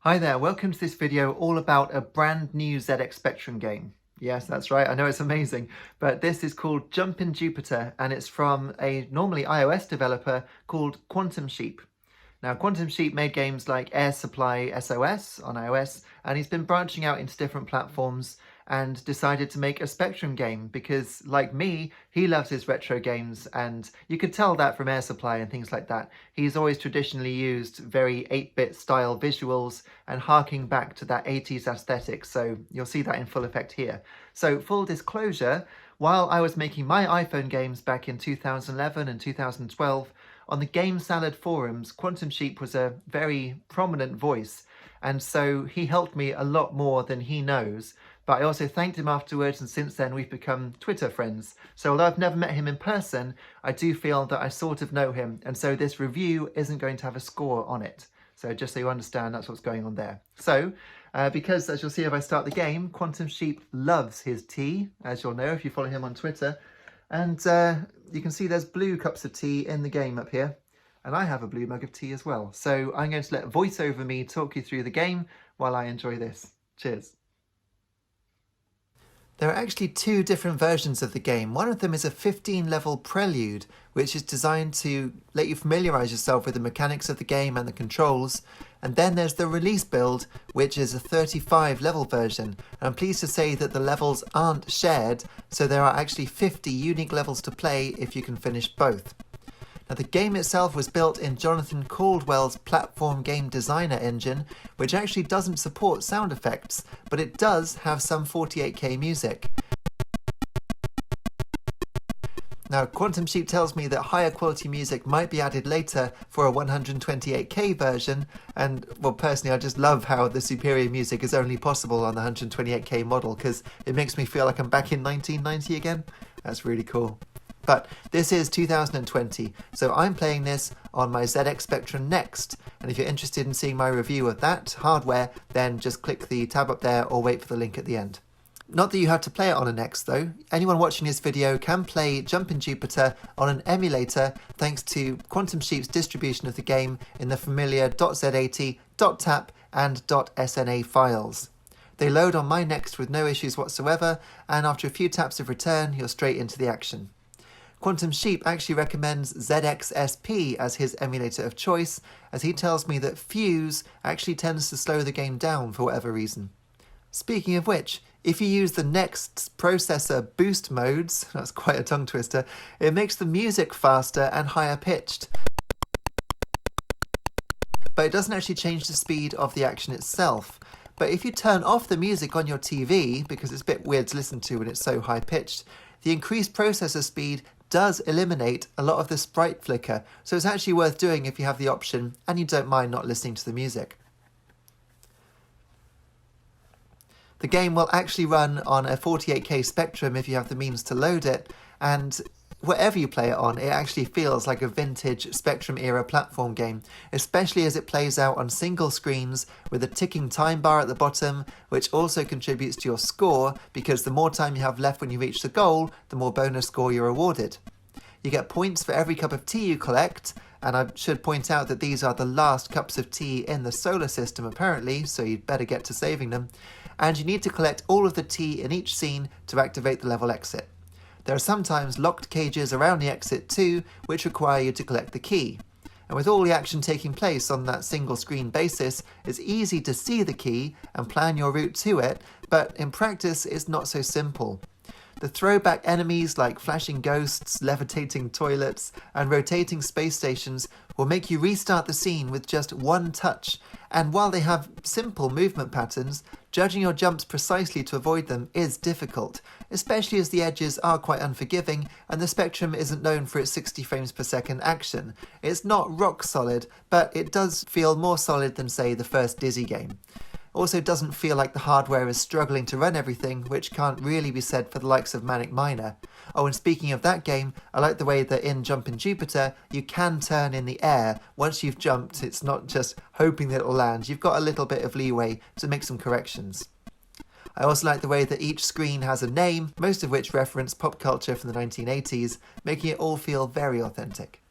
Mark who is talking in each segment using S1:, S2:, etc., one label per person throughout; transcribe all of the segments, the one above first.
S1: Hi there, welcome to this video all about a brand new ZX Spectrum game. Yes, that's right, I know it's amazing, but this is called Jumpin Jupiter and it's from a normally iOS developer called Quantum Sheep. Now, Quantum Sheep made games like Air Supply SOS on iOS, and he's been branching out into different platforms and decided to make a Spectrum game because, like me, he loves his retro games, and you could tell that from Air Supply and things like that. He's always traditionally used very 8-bit style visuals and harking back to that 80s aesthetic, so you'll see that in full effect here. So, full disclosure, while I was making my iPhone games back in 2011 and 2012, on the Game Salad forums, Quantum Sheep was a very prominent voice, and so he helped me a lot more than he knows. But I also thanked him afterwards, and since then we've become Twitter friends. So although I've never met him in person, I do feel that I sort of know him, and so this review isn't going to have a score on it. So just so you understand, that's what's going on there. So, because as you'll see if I start the game, Quantum Sheep loves his tea, as you'll know if you follow him on Twitter. And you can see there's blue cups of tea in the game up here. And I have a blue mug of tea as well. So I'm going to let VoiceOver talk you through the game while I enjoy this. Cheers. There are actually two different versions of the game. One of them is a 15-level prelude, which is designed to let you familiarise yourself with the mechanics of the game and the controls. And then there's the release build, which is a 35-level version. And I'm pleased to say that the levels aren't shared, so there are actually 50 unique levels to play if you can finish both. Now, the game itself was built in Jonathan Caldwell's platform game designer engine, which actually doesn't support sound effects, but it does have some 48K music. Now, Quantum Sheep tells me that higher quality music might be added later for a 128K version, and, well, personally, I just love how the superior music is only possible on the 128K model, because it makes me feel like I'm back in 1990 again. That's really cool. But this is 2020, so I'm playing this on my ZX Spectrum Next, and if you're interested in seeing my review of that hardware, then just click the tab up there or wait for the link at the end. Not that you have to play it on a Next though. Anyone watching this video can play Jumpin Jupiter on an emulator thanks to Quantum Sheep's distribution of the game in the familiar .z80, .tap and .sna files. They load on my Next with no issues whatsoever, and after a few taps of return, you're straight into the action. Quantum Sheep actually recommends ZXSP as his emulator of choice, as he tells me that Fuse actually tends to slow the game down for whatever reason. Speaking of which, if you use the Next's processor boost modes, that's quite a tongue twister, it makes the music faster and higher pitched. But it doesn't actually change the speed of the action itself. But if you turn off the music on your TV, because it's a bit weird to listen to when it's so high pitched, the increased processor speed does eliminate a lot of the sprite flicker, so it's actually worth doing if you have the option and you don't mind not listening to the music. The game will actually run on a 48K Spectrum if you have the means to load it, and whatever you play it on, it actually feels like a vintage Spectrum-era platform game, especially as it plays out on single screens with a ticking time bar at the bottom, which also contributes to your score, because the more time you have left when you reach the goal, the more bonus score you're awarded. You get points for every cup of tea you collect, and I should point out that these are the last cups of tea in the solar system apparently, so you'd better get to saving them, and you need to collect all of the tea in each scene to activate the level exit. There are sometimes locked cages around the exit too, which require you to collect the key. And with all the action taking place on that single screen basis, it's easy to see the key and plan your route to it, but in practice it's not so simple. The throwback enemies like flashing ghosts, levitating toilets, and rotating space stations will make you restart the scene with just one touch, and while they have simple movement patterns, judging your jumps precisely to avoid them is difficult, especially as the edges are quite unforgiving and the Spectrum isn't known for its 60 frames per second action. It's not rock solid, but it does feel more solid than, say, the first Dizzy game. Also doesn't feel like the hardware is struggling to run everything, which can't really be said for the likes of Manic Miner. Oh, and speaking of that game, I like the way that in Jumpin Jupiter, you can turn in the air. Once you've jumped, it's not just hoping that it'll land. You've got a little bit of leeway to make some corrections. I also like the way that each screen has a name, most of which reference pop culture from the 1980s, making it all feel very authentic.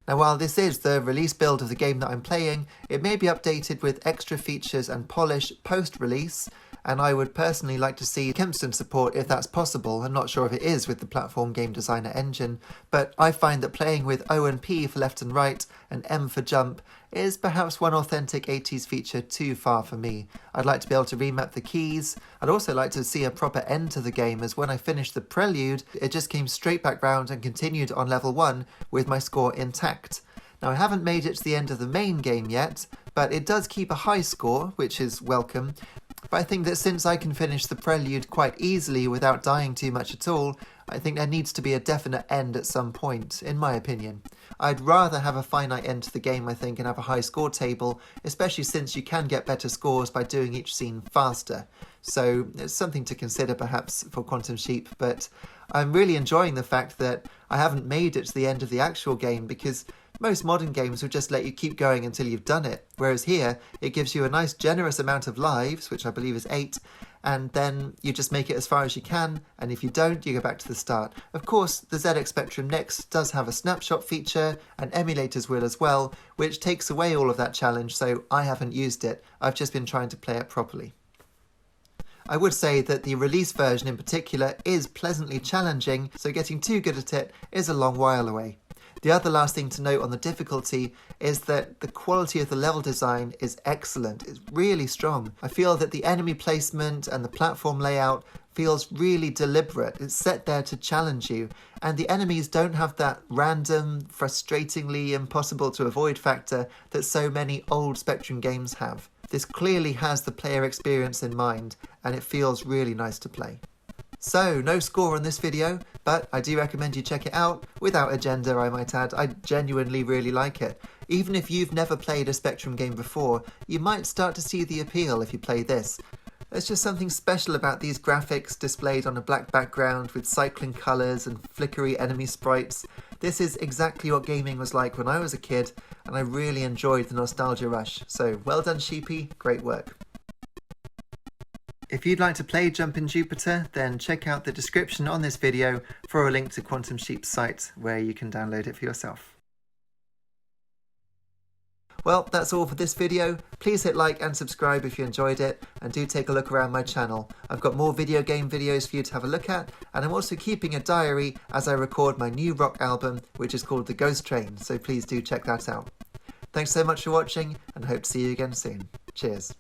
S1: Now, while this is the release build of the game that I'm playing, it may be updated with extra features and polish post-release, and I would personally like to see Kempston support if that's possible. I'm not sure if it is with the platform game designer engine, but I find that playing with O and P for left and right and M for jump is perhaps one authentic 80s feature too far for me. I'd like to be able to remap the keys. I'd also like to see a proper end to the game, as when I finished the prelude, it just came straight back round and continued on level 1 with my score intact. Now, I haven't made it to the end of the main game yet, but it does keep a high score, which is welcome. But I think that since I can finish the prelude quite easily without dying too much at all, I think there needs to be a definite end at some point, in my opinion. I'd rather have a finite end to the game, I think, and have a high score table, especially since you can get better scores by doing each scene faster. So it's something to consider perhaps for Quantum Sheep, but I'm really enjoying the fact that I haven't made it to the end of the actual game, because most modern games will just let you keep going until you've done it, whereas here it gives you a nice generous amount of lives, which I believe is 8, and then you just make it as far as you can, and if you don't, you go back to the start. Of course, the ZX Spectrum Next does have a snapshot feature, and emulators will as well, which takes away all of that challenge, so I haven't used it. I've just been trying to play it properly. I would say that the release version in particular is pleasantly challenging, so getting too good at it is a long while away. The other last thing to note on the difficulty is that the quality of the level design is excellent. It's really strong. I feel that the enemy placement and the platform layout feels really deliberate. It's set there to challenge you, and the enemies don't have that random, frustratingly impossible to avoid factor that so many old Spectrum games have. This clearly has the player experience in mind, and it feels really nice to play. So, no score on this video, but I do recommend you check it out, without agenda I might add. I genuinely really like it. Even if you've never played a Spectrum game before, you might start to see the appeal if you play this. There's just something special about these graphics displayed on a black background with cycling colours and flickery enemy sprites. This is exactly what gaming was like when I was a kid, and I really enjoyed the nostalgia rush. So, well done Sheepy, great work. If you'd like to play Jumpin Jupiter, then check out the description on this video for a link to Quantum Sheep's site where you can download it for yourself. Well, that's all for this video. Please hit like and subscribe if you enjoyed it, and do take a look around my channel. I've got more video game videos for you to have a look at, and I'm also keeping a diary as I record my new rock album, which is called The Ghost Train, so please do check that out. Thanks so much for watching, and hope to see you again soon. Cheers.